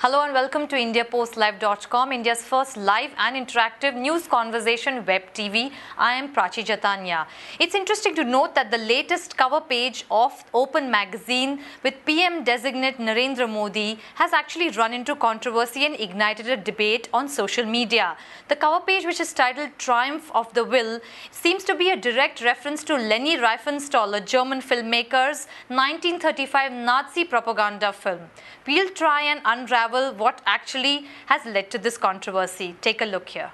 Hello and welcome to IndiaPostLive.com, India's first live and interactive news conversation web TV. I am Prachi Jatanya. It's interesting to note that the latest cover page of Open magazine with PM designate Narendra Modi has actually run into controversy and ignited a debate on social media. The cover page, which is titled Triumph of the Will, seems to be a direct reference to Leni Riefenstahl, a German filmmaker's 1935 Nazi propaganda film. We'll try and unravel what actually has led to this controversy. Take a look here.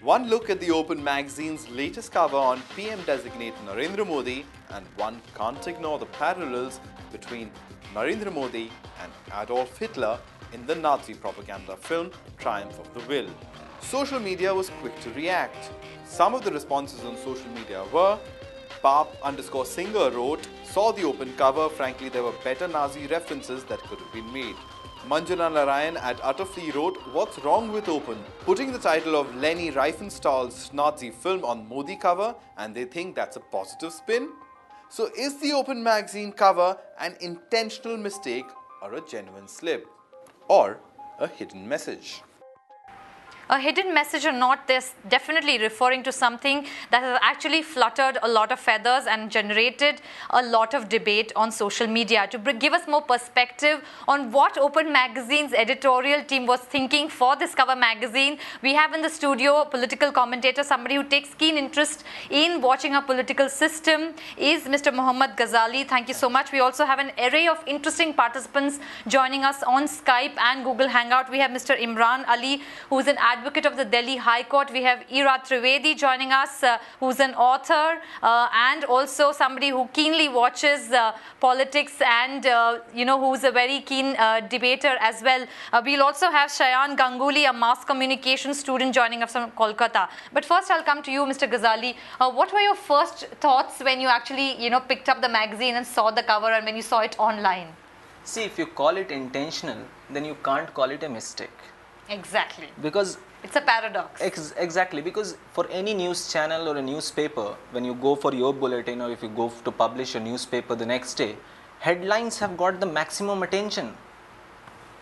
One look at the Open magazine's latest cover on PM-designate Narendra Modi, and one can't ignore the parallels between Narendra Modi and Adolf Hitler in the Nazi propaganda film Triumph of the Will. Social media was quick to react. Some of the responses on social media were: Pap_singer wrote, "Saw the Open cover, frankly there were better Nazi references that could have been made." Manjuna Narayan at Utterfree wrote, "What's wrong with Open? Putting the title of Leni Riefenstahl's Nazi film on Modi cover, and they think that's a positive spin? So is the Open magazine cover an intentional mistake or a genuine slip? Or a hidden message?" A hidden message or not, this definitely referring to something that has actually fluttered a lot of feathers and generated a lot of debate on social media. To give us more perspective on what Open magazine's editorial team was thinking for this cover magazine, we have in the studio a political commentator, somebody who takes keen interest in watching our political system, is Mr. Mohammad Ghazali. Thank you so much. We also have an array of interesting participants joining us on Skype and Google Hangout. We have Mr. Imran Ali, who is an advocate of the Delhi High Court. We have Ira Trivedi joining us, who's an author and also somebody who keenly watches politics and who's a very keen debater as well. We'll also have Shayan Ganguly, a mass communication student, joining us from Kolkata. But first I'll come to you, Mr. Ghazali. What were your first thoughts when you actually picked up the magazine and saw the cover and when you saw it online? See, if you call it intentional, then you can't call it a mistake. Exactly. Because it's a paradox. Exactly, because for any news channel or a newspaper, when you go for your bulletin or if you go to publish a newspaper the next day, headlines have got the maximum attention.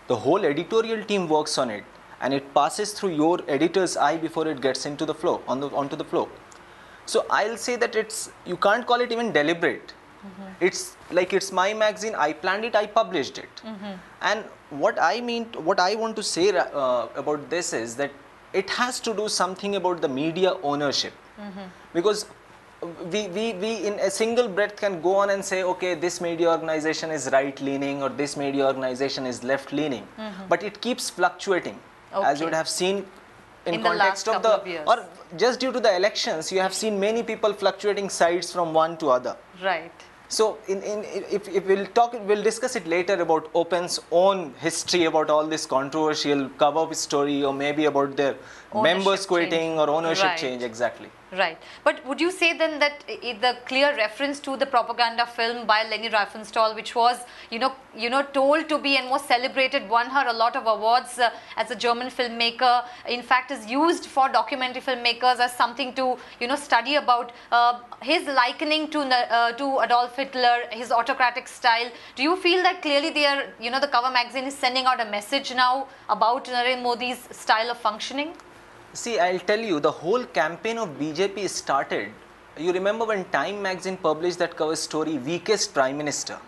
The whole editorial team works on it and it passes through your editor's eye before it gets into the flow, onto the flow. So I'll say that you can't call it even deliberate. It's like it's my magazine, I planned it, I published it. And what I want to say about this is that it has to do something about the media ownership. Because we in a single breath can go on and say, okay, this media organization is right leaning or this media organization is left leaning. But it keeps fluctuating. Okay. As you would have seen in context of or just due to the elections, you have seen many people fluctuating sides from one to other. Right. So, if we'll discuss it later about Open's own history about all this controversial cover story, or maybe about their members quitting or ownership change. Exactly. Right. But would you say then that the clear reference to the propaganda film by Leni Riefenstahl, which was, told to be and was celebrated, won her a lot of awards as a German filmmaker, in fact is used for documentary filmmakers as something to, study about, his likening to Adolf Hitler, his autocratic style. Do you feel that clearly they are, the cover magazine is sending out a message now about Narendra Modi's style of functioning? See, I'll tell you, the whole campaign of BJP started, you remember when Time magazine published that cover story, Weakest Prime Minister.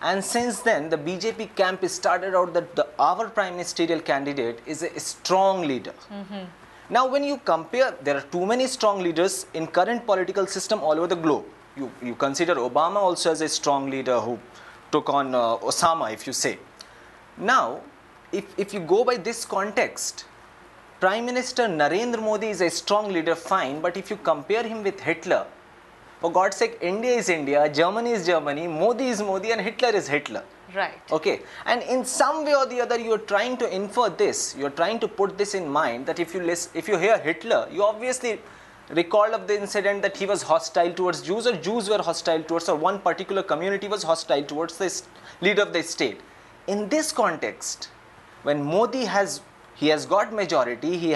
And since then, the BJP camp started out that our prime ministerial candidate is a strong leader. Now, when you compare, there are too many strong leaders in current political system all over the globe. You consider Obama also as a strong leader who took on Osama, if you say. Now, if you go by this context, Prime Minister Narendra Modi is a strong leader, fine, but if you compare him with Hitler, for God's sake, India is India, Germany is Germany, Modi is Modi and Hitler is Hitler. Right. Okay. And in some way or the other, you are trying to infer this, you are trying to put this in mind that if you hear Hitler, you obviously recall of the incident that he was hostile towards Jews, or Jews were hostile towards, or one particular community was hostile towards the leader of the state. In this context, when Modi has got majority, he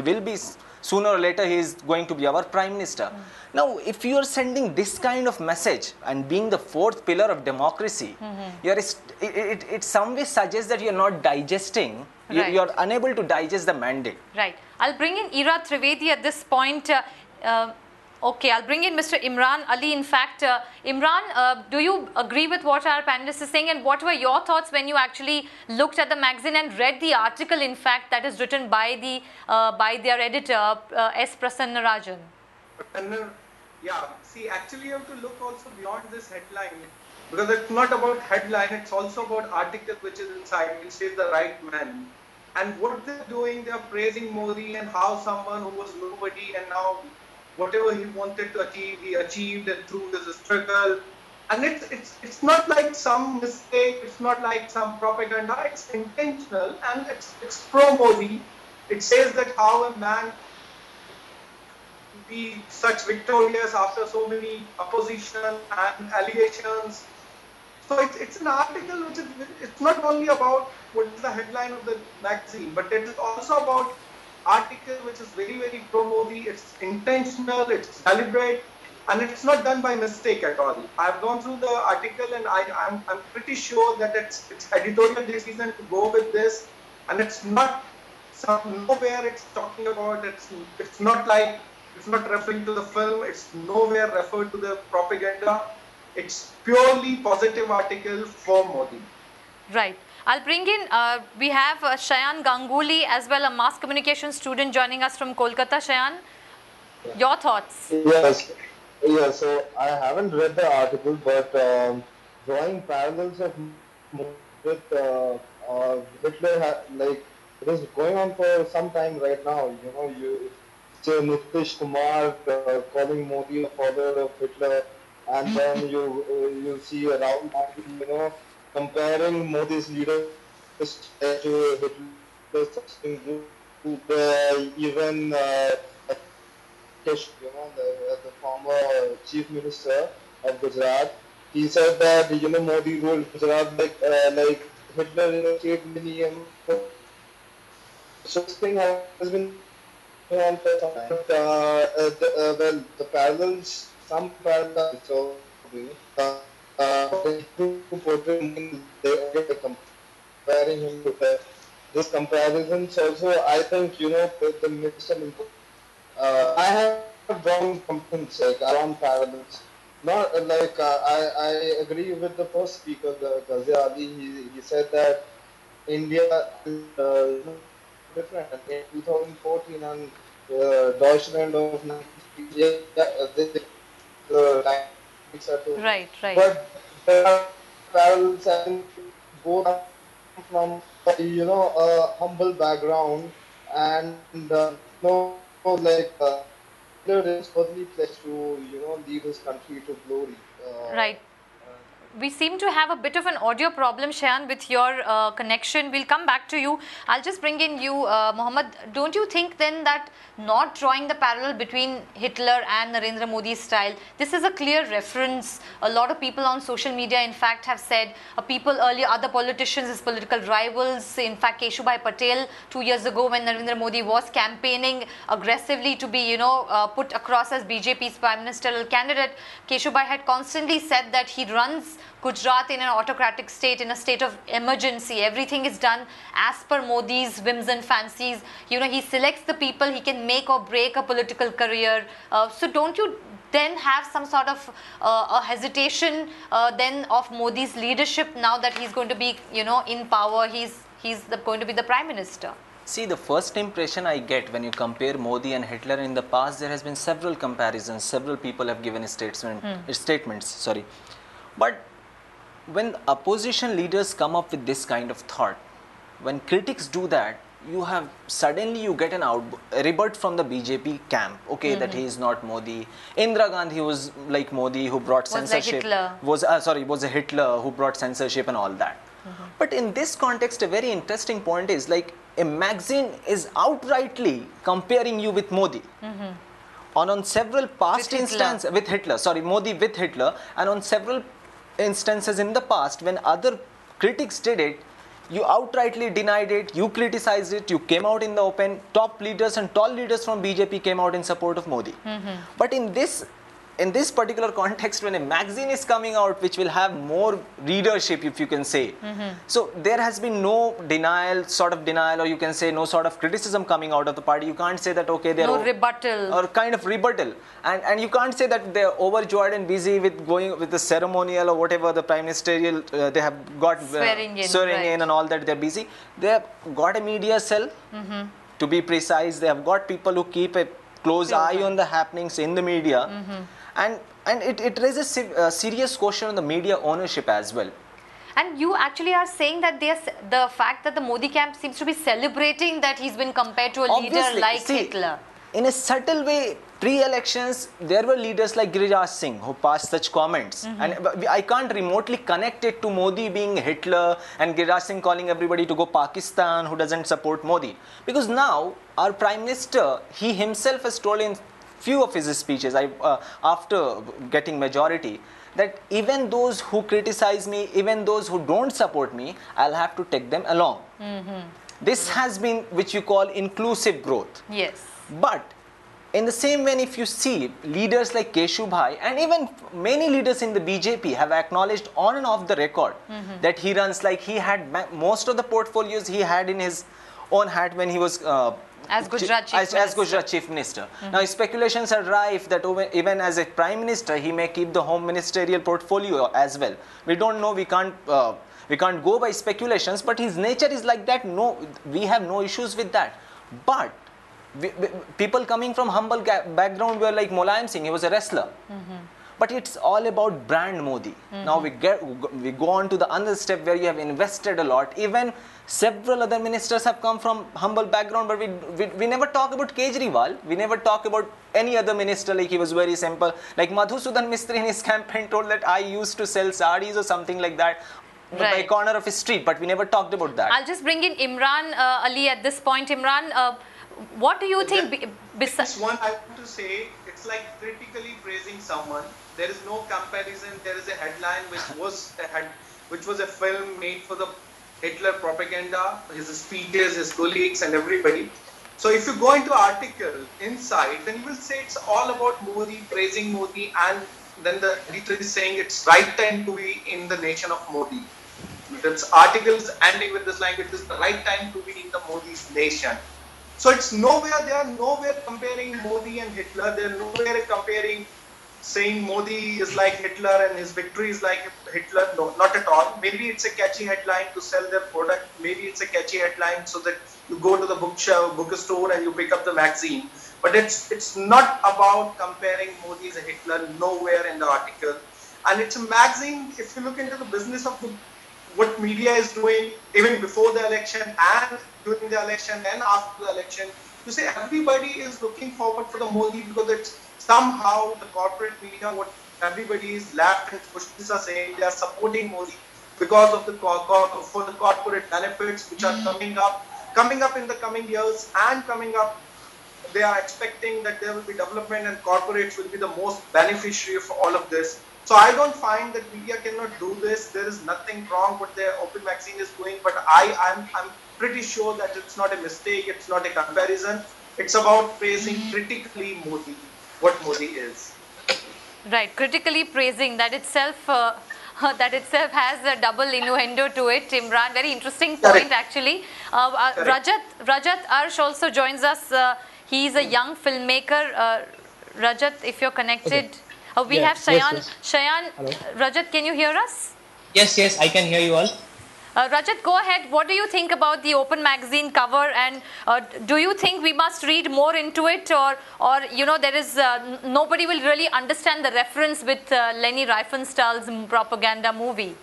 will be Sooner or later he is going to be our prime minister. Now, if you are sending this kind of message and being the fourth pillar of democracy, it some way suggests that you are not digesting, you are unable to digest the mandate. Right. I'll bring in Ira Trivedi at this point. Okay, I'll bring in Mr. Imran Ali. In fact, Imran, do you agree with what our panelist is saying, and what were your thoughts when you actually looked at the magazine and read the article, in fact, that is written by their editor, S. Prasanna Rajan? Yeah, see, actually you have to look also beyond this headline, because it's not about headline, it's also about article which is inside, which says the right man. And what they're doing, they're praising Modi and how someone who was nobody and now whatever he wanted to achieve, he achieved it through his struggle. And it's not like some mistake, it's not like some propaganda, it's intentional and it's pro-Modi. It says that how a man be such victorious after so many opposition and allegations. So it's an article which is, it's not only about what is the headline of the magazine, but it is also about article which is very, very pro-Modi, it's intentional, it's deliberate, and it's not done by mistake at all. I've gone through the article and I'm pretty sure that it's editorial decision to go with this, and it's not nowhere it's talking about, it's not like, it's not referring to the film, it's nowhere referred to the propaganda. It's purely positive article for Modi. Right. I'll bring in, we have Shayan Ganguly as well, a mass communication student joining us from Kolkata. Shayan, your thoughts? Yes, so I haven't read the article, but drawing parallels of with Hitler, like it is going on for some time right now. You know, you say Nitish Kumar calling Modi a father of Hitler, and then you see around, you know, comparing Modi's leadership to Hitler's even you know, the former chief minister of Gujarat, he said that, you know, Modi ruled Gujarat like Hitler in a state millennium. So this thing has been going on for some time. Well, the parallels, some parallels, so comparing him with this comparisons also, I think, you know, the minister, I have drawn complaints like around parallels. Not like I agree with the first speaker, Ghazi Ali. He said that India is different. In 2014 and Deutschland of 1960, Right. But there are parallels and both from, you know, a humble background and like Hitler is firstly pledged to, you know, lead his country to glory. Right. We seem to have a bit of an audio problem, Shayan, with your connection. We'll come back to you. I'll just bring in you, Mohammed. Don't you think then that not drawing the parallel between Hitler and Narendra Modi's style, this is a clear reference? A lot of people on social media, in fact, have said, people earlier, other politicians, his political rivals, in fact, Keshubhai Patel, 2 years ago when Narendra Modi was campaigning aggressively to be, you know, put across as BJP's prime ministerial candidate, Keshubhai had constantly said that he runs Gujarat in an autocratic state, in a state of emergency. Everything is done as per Modi's whims and fancies. You know, he selects the people, he can make or break a political career. So don't you then have some sort of a hesitation then of Modi's leadership now that he's going to be, you know, in power, he's going to be the prime minister? See, the first impression I get when you compare Modi and Hitler in the past, there has been several comparisons. Several people have given statements. But when opposition leaders come up with this kind of thought, when critics do that, you get an rebut from the BJP camp. Okay, that he is not Modi. Indira Gandhi was like Modi, who brought censorship. Was a Hitler who brought censorship and all that. But in this context, a very interesting point is, like, a magazine is outrightly comparing you with Modi. On several past instances with Hitler, Modi with Hitler, and on several instances in the past when other critics did it, You outrightly denied it, you criticized it, you came out in the open, top leaders and tall leaders from BJP came out in support of Modi. But in this particular context, when a magazine is coming out which will have more readership, if you can say, so there has been no sort of denial, or you can say no sort of criticism coming out of the party. You can't say that, okay, they're no rebuttal. or kind of rebuttal, and you can't say that they're overjoyed and busy with going with the ceremonial or whatever the prime ministerial they have got Swearing in and all that. They're busy. They have got a media cell, to be precise. They have got people who keep a close eye on the happenings in the media, and it raises a serious question on the media ownership as well. And you actually are saying that the fact that the Modi camp seems to be celebrating that he's been compared to a leader Obviously, like see, Hitler. In a subtle way, pre-elections, there were leaders like Giriraj Singh who passed such comments. And I can't remotely connect it to Modi being Hitler and Giriraj Singh calling everybody to go Pakistan who doesn't support Modi. Because now, our Prime Minister, he himself has told in few of his speeches, after getting majority, that even those who criticize me, even those who don't support me, I'll have to take them along. This has been, which you call, inclusive growth. Yes. But in the same way, if you see leaders like Keshu Bhai and even many leaders in the BJP have acknowledged on and off the record that he runs like he had most of the portfolios he had in his own hat when he was as Gujarat Chief Minister. As Gujarat Chief Minister. Now speculations are rife that even as a Prime Minister, he may keep the home ministerial portfolio as well. We don't know. We can't go by speculations. But his nature is like that. No, we have no issues with that. But people coming from humble background were like Mulayam Singh. He was a wrestler. But it's all about brand Modi. Now we go on to the other step where you have invested a lot. Even several other ministers have come from humble background, but we never talk about Kejriwal. We never talk about any other minister like he was very simple. Like Madhusudan Mistry in his campaign told that I used to sell sarees or something like that by a corner of a street, but we never talked about that. I'll just bring in Imran Ali at this point. Imran, what do you think? This one I want to say, it's like critically praising someone. There is no comparison. There is a headline which was a film made for the Hitler propaganda, his speeches, his colleagues and everybody. So if you go into article inside, then you will say it's all about Modi, praising Modi, and then the editor is saying it's right time to be in the nation of Modi. This article is ending with this language, it's the right time to be in the Modi's nation. So it's nowhere, they are nowhere comparing Modi and Hitler, they are nowhere comparing, saying Modi is like Hitler and his victory is like Hitler. No, not at all. Maybe it's a catchy headline to sell their product. Maybe it's a catchy headline so that you go to the bookstore and you pick up the magazine. But it's not about comparing Modi as a Hitler, nowhere in the article. And it's a magazine, if you look into the business of what media is doing, even before the election and during the election and after the election, you say everybody is looking forward for the Modi because it's somehow the corporate media, what everybody is left and socialists are saying, they are supporting Modi because of the for the corporate benefits which are coming up in the coming years and coming up. They are expecting that there will be development and corporates will be the most beneficiary of all of this. So I don't find that media cannot do this. There is nothing wrong what the Open Magazine is doing, but I'm pretty sure that it's not a mistake. It's not a comparison. It's about praising critically Modi. What Modi is. Right, critically praising that itself has a double innuendo to it. Imran, very interesting point actually. Rajat Arsh also joins us. He's a young filmmaker. Rajat, if you're connected, we have Shayan. Yes. Shayan, Hello. Rajat, can you hear us? Yes, I can hear you all. Rajat, go ahead. What do you think about the Open Magazine cover, and do you think we must read more into it, or you know, there is nobody will really understand the reference with Leni Riefenstahl's propaganda movie?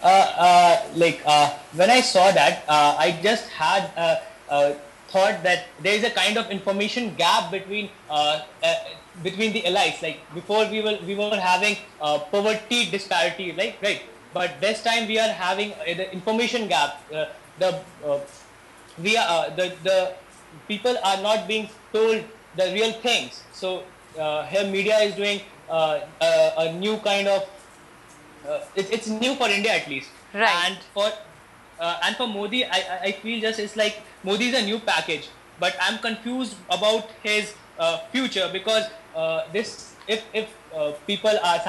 When I saw that, I just had thought that there is a kind of information gap between the elites. Like before, we were having poverty disparity, right? But this time we are having the information gap. The people are not being told the real things. So here media is doing a new kind of. It's new for India at least. Right. And for and for Modi, I feel just it's like Modi is a new package, but I'm confused about his future, because this if people are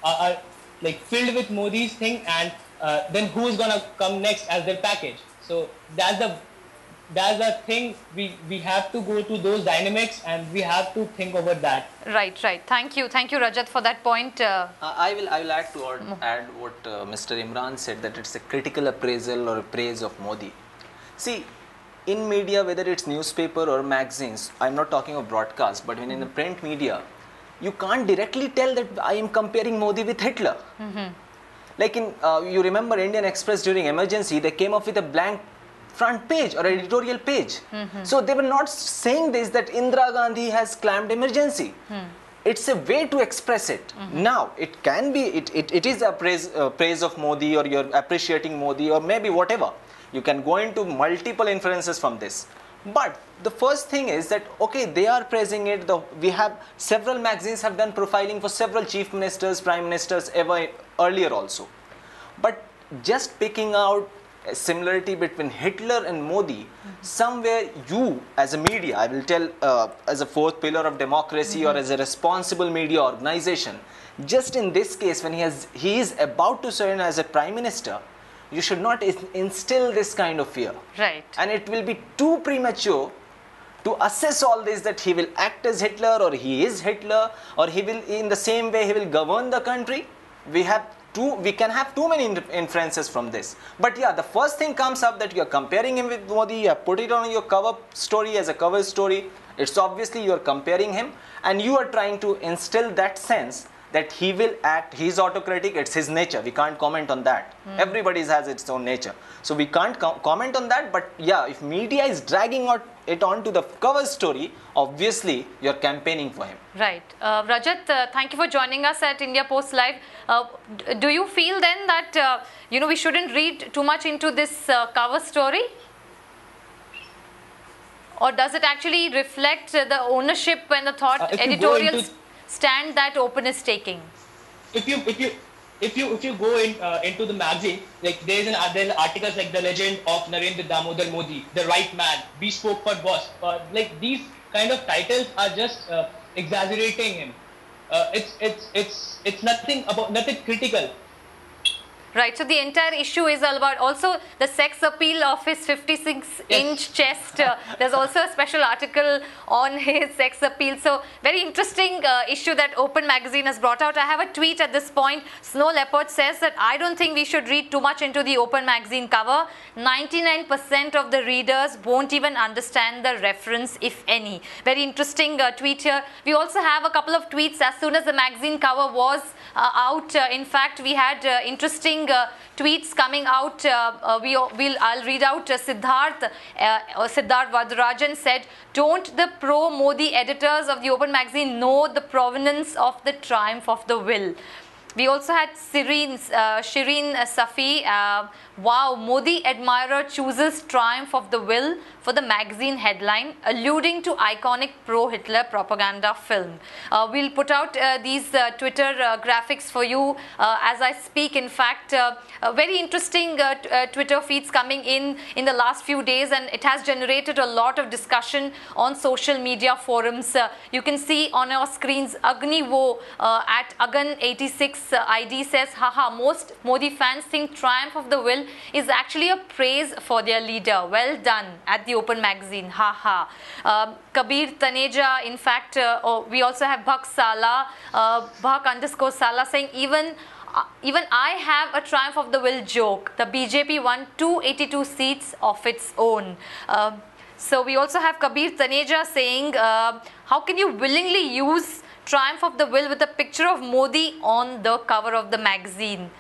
are like filled with Modi's thing, and then who's gonna come next as their package? So that's the thing. We have to go to those dynamics, and we have to think over that. Right. Thank you, Rajat, for that point. I will add what Mr. Imran said, that it's a critical appraisal or praise of Modi. See, in media, whether it's newspaper or magazines, I'm not talking of broadcast, but when in the print media, you can't directly tell that I am comparing Modi with Hitler. Like you remember Indian Express during emergency, they came up with a blank front page or editorial page. So they were not saying this, that Indira Gandhi has claimed emergency. It's a way to express it. Now, it can be, it is a praise of Modi, or you're appreciating Modi, or maybe whatever. You can go into multiple inferences from this. But the first thing is that, okay, they are praising it. We have several magazines have done profiling for several chief ministers, prime ministers earlier also. But just picking out a similarity between Hitler and Modi, somewhere you as a media, I will tell as a fourth pillar of democracy, or as a responsible media organization, just in this case when he is about to serve as a prime minister, you should not instill this kind of fear. Right. And it will be too premature to assess all this, that he will act as Hitler, or he is Hitler, or he will, in the same way, he will govern the country. We can have too many inferences from this. But yeah, the first thing comes up that you are comparing him with Modi, you have put it on your cover story as a cover story. It's obviously you are comparing him, and you are trying to instill that sense that he will act, he's autocratic, it's his nature. We can't comment on that. Everybody has its own nature. So we can't comment on that. But yeah, if media is dragging it on to the cover story, obviously you're campaigning for him. Right. Rajat, thank you for joining us at India Post Live. Do you feel then that, we shouldn't read too much into this cover story? Or does it actually reflect the ownership and the thought editorial stand that Open is taking? If you go into the magazine, like there are articles like The Legend of Narendra Damodar Modi, The Right Man, We Spoke for Boss. Like these kind of titles are just exaggerating him. It's nothing critical. Right, so the entire issue is all about also the sex appeal of his 56-inch chest. There's also a special article on his sex appeal. So very interesting issue that Open Magazine has brought out. I have a tweet at this point. Snow Leopard says that I don't think we should read too much into the Open Magazine cover. 99% of the readers won't even understand the reference, if any. Very interesting tweet here. We also have a couple of tweets as soon as the magazine cover was out. In fact, we had interesting tweets coming out. I'll read out. Siddharth Vadarajan said, "Don't the pro-Modi editors of the Open Magazine know the provenance of the triumph of the will?" We also had Shireen Safi. Wow, Modi admirer chooses triumph of the will for the magazine headline, alluding to iconic pro-Hitler propaganda film. We'll put out these Twitter graphics for you as I speak. In fact, very interesting Twitter feeds coming in the last few days, and it has generated a lot of discussion on social media forums. You can see on our screens, Agni Wo at Agan86 ID says, haha, most Modi fans think triumph of the will is actually a praise for their leader. Well done at the Open Magazine. Haha. Kabir Taneja, in fact, we also have Bhak Sala, Bhak_Sala saying, even I have a triumph of the will joke. The BJP won 282 seats of its own. So we also have Kabir Taneja saying, how can you willingly use triumph of the will with a picture of Modi on the cover of the magazine?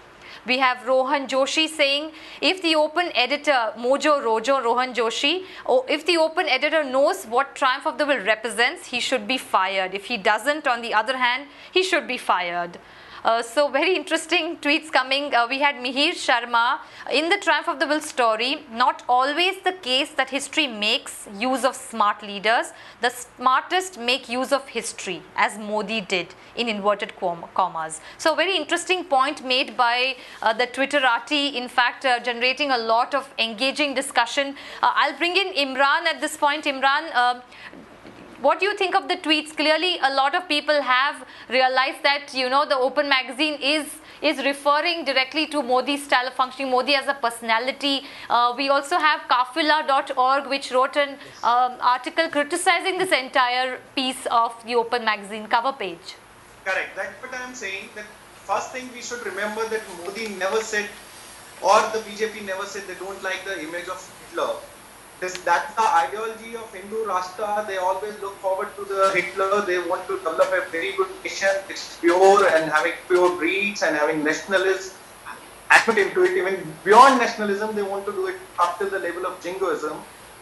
We have Rohan Joshi saying, if the Open editor, Rohan Joshi, if the Open editor knows what triumph of the will represents, he should be fired. If he doesn't, on the other hand, he should be fired. So very interesting tweets coming. We had Mihir Sharma. In the Triumph of the Will story, not always the case that history makes use of smart leaders. The smartest make use of history, as Modi did, in inverted commas. So very interesting point made by the Twitterati, in fact generating a lot of engaging discussion. I'll bring in Imran at this point. Imran, what do you think of the tweets? Clearly, a lot of people have realized that, you know, the Open magazine is referring directly to Modi's style of functioning, Modi as a personality. We also have Kafila.org, which wrote an article criticizing this entire piece of the Open magazine cover page. Correct. That's what I'm saying. That first thing we should remember that Modi never said, or the BJP never said they don't like the image of Hitler. That's the ideology of Hindu Rashtra. They always look forward to the Hitler. They want to develop a very good nation. It's pure and having pure breeds and having nationalism. Aspect into it, even beyond nationalism, they want to do it up to the level of jingoism,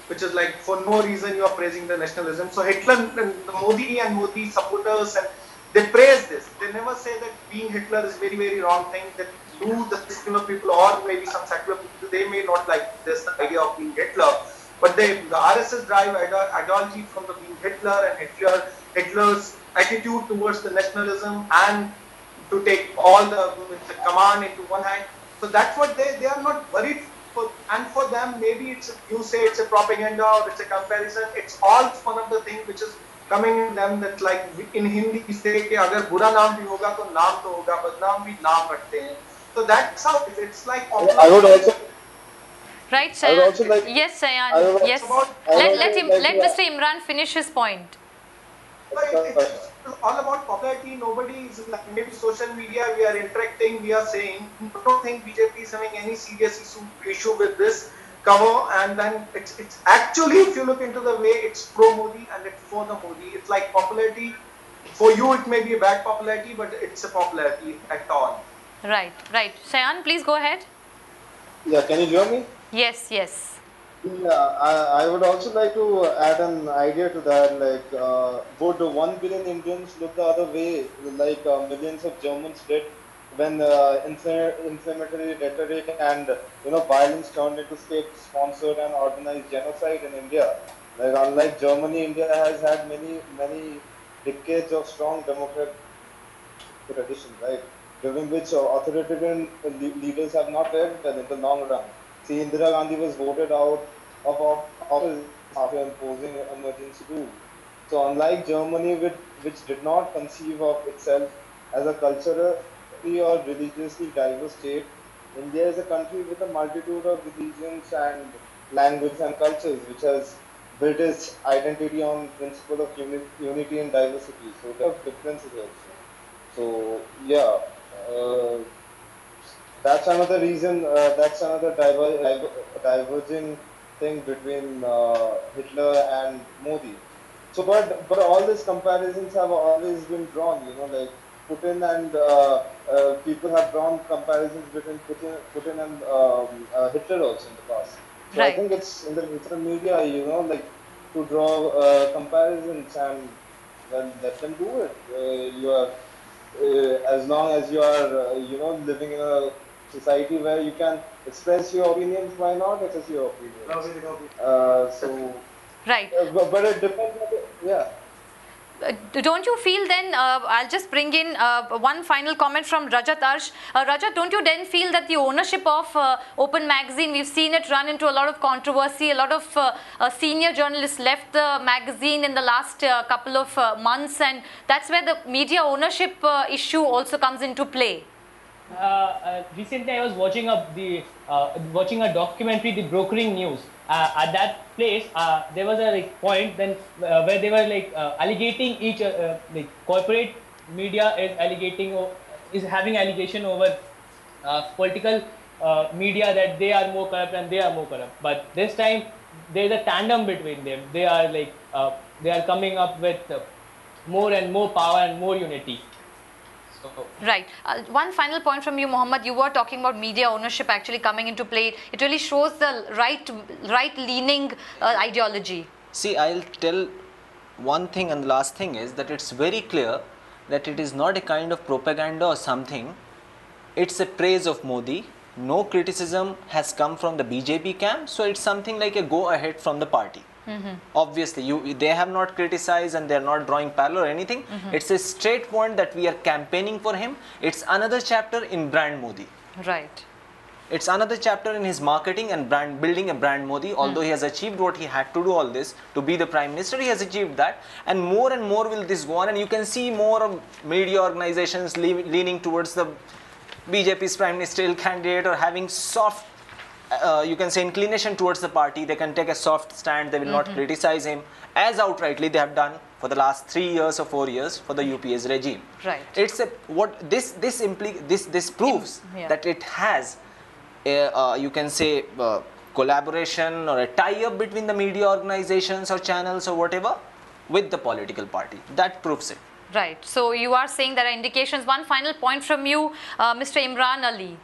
which is like for no reason you are praising the nationalism. So Hitler and Modi supporters, and they praise this. They never say that being Hitler is very, very wrong thing. That you, the secular people, or maybe some secular people, they may not like this idea of being Hitler. But the RSS drive ideology from the being Hitler and Hitler's attitude towards the nationalism and to take all the command into one hand. So that's what they are not worried for. And for them, maybe you say it's a propaganda or it's a comparison. It's all one of the things which is coming in them, that like in Hindi we say कि अगर बुरा नाम भी होगा तो नाम तो होगा, बदनाम भी नाम रखते हैं. So that's how it's like. I would also. Right, I would also Sayan. like. Yes, Sayan. Yes. Let Mr. Imran finish his point. It's all about popularity. Nobody is like, maybe social media. We are interacting. We are saying. I don't think BJP is having any serious issue with this cover. And then it's actually, if you look into the way it's pro Modi and it's for the Modi. It's like popularity. For you, it may be a bad popularity, but it's a popularity at all. Right. Sayan, please go ahead. Yeah, can you hear me? Yes. Yeah, I would also like to add an idea to that. Like, would 1 billion Indians look the other way, like millions of Germans did when inflammatory rhetoric and violence turned into state-sponsored and organized genocide in India? Like, unlike Germany, India has had many decades of strong democratic tradition, right? During which authoritarian leaders have not fared well in the long run. See, Indira Gandhi was voted out of office after imposing emergency rule. So unlike Germany, which did not conceive of itself as a culturally or religiously diverse state, India is a country with a multitude of religions and languages and cultures, which has built its identity on principle of unity and diversity. So there are differences also. So yeah. That's another reason. That's another diverging thing between Hitler and Modi. So, but all these comparisons have always been drawn. Like Putin and people have drawn comparisons between Putin and Hitler also in the past. So Right. I think it's in the social media, like to draw comparisons and then let them do it. You are. As long as you are, living in a society where you can express your opinions, why not express your opinions? Right. But it depends. Yeah. Don't you feel then, I'll just bring in one final comment from Rajat Arsh. Rajat, don't you then feel that the ownership of Open magazine, we've seen it run into a lot of controversy, a lot of senior journalists left the magazine in the last couple of months, and that's where the media ownership issue also comes into play? Recently, I was watching a documentary, The Brokering News. At that place, there was a point then where they were allegating each corporate media is having allegation over political media that they are more corrupt and they are more corrupt. But this time there is a tandem between them. They are coming up with more and more power and more unity. Right. One final point from you, Mohammed. You were talking about media ownership actually coming into play. It really shows the right-leaning ideology. See, I'll tell one thing, and the last thing is that it's very clear that it is not a kind of propaganda or something. It's a praise of Modi. No criticism has come from the BJP camp, so it's something like a go ahead from the party. Obviously, they have not criticized and they are not drawing parallel or anything. It's a straight point that we are campaigning for him. It's another chapter in brand Modi. Right. It's another chapter in his marketing and brand building a brand Modi. Although he has achieved what he had to do all this to be the Prime Minister, he has achieved that, and more will this go on, and you can see more of media organizations leaning towards the BJP's Prime Ministerial candidate or having soft, you can say, inclination towards the party. They can take a soft stand. They will not criticize him as outrightly they have done for the last 3 years or 4 years for the UPA's regime. Right. It's a what this proves that it has a, you can say, collaboration or a tie-up between the media organizations or channels or whatever with the political party. That proves it. Right. So you are saying there are indications. One final point from you, Mr. Imran Ali.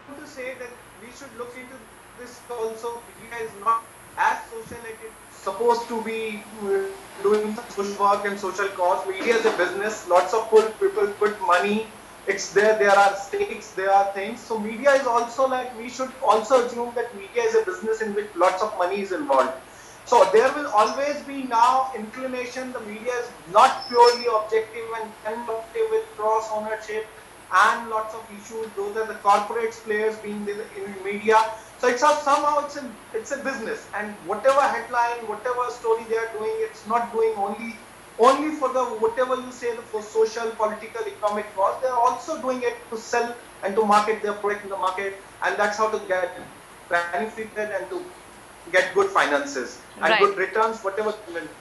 I want to say that we should look into this also. Media is not as social like it's supposed to be doing social work and social cause. Media is a business. Lots of people put money. It's there. There are stakes. There are things. So media is also like, we should also assume that media is a business in which lots of money is involved. So there will always be now inclination. The media is not purely objective and conductive with cross ownership and lots of issues. Those are the corporate players being in media. So it's somehow it's a business, and whatever headline, whatever story they are doing, it's not doing only for the whatever you say for social, political, economic cause. They are also doing it to sell and to market their product in the market, and that's how to get benefited and to get good finances and good returns, whatever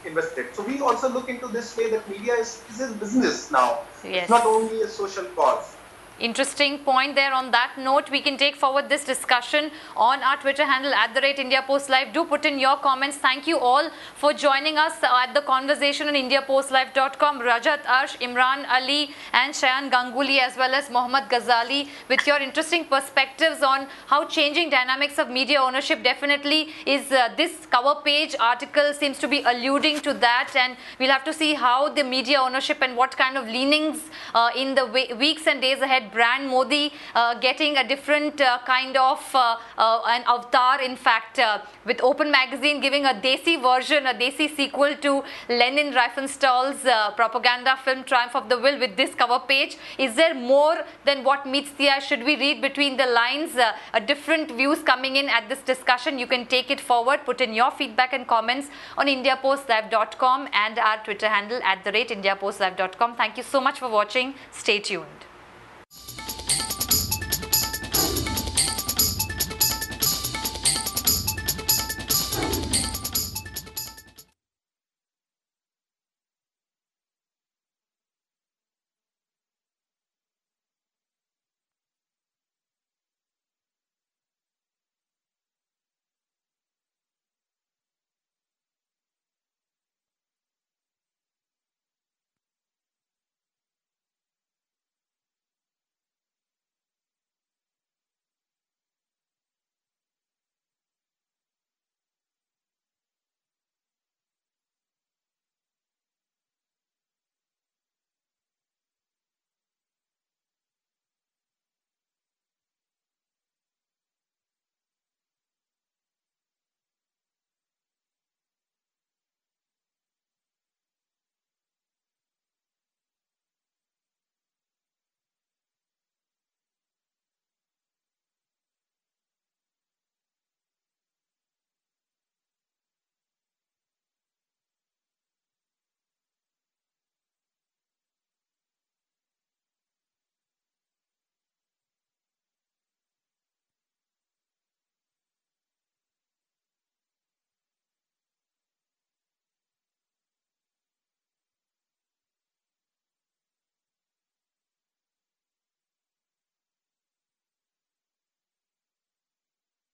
invested. So we also look into this way that media is a business now. Yes. It's not only a social cause. Interesting point there. On that note, we can take forward this discussion on our Twitter handle @IndiaPostLive. Do put in your comments. Thank you all for joining us at the conversation on IndiaPostLive.com. Rajat, Arsh, Imran Ali and Shayan Ganguly, as well as Mohammad Ghazali, with your interesting perspectives on how changing dynamics of media ownership definitely is. This cover page article seems to be alluding to that, and we'll have to see how the media ownership and what kind of leanings in the weeks and days ahead. Brand Modi getting a different kind of an avatar, in fact, with Open Magazine giving a Desi version, a Desi sequel to Lenin Riefenstahl's propaganda film Triumph of the Will with this cover page. Is there more than what meets the eye? Should we read between the lines? Different views coming in at this discussion. You can take it forward, put in your feedback and comments on IndiaPostLive.com and our Twitter handle @IndiaPostLive.com. Thank you so much for watching. Stay tuned.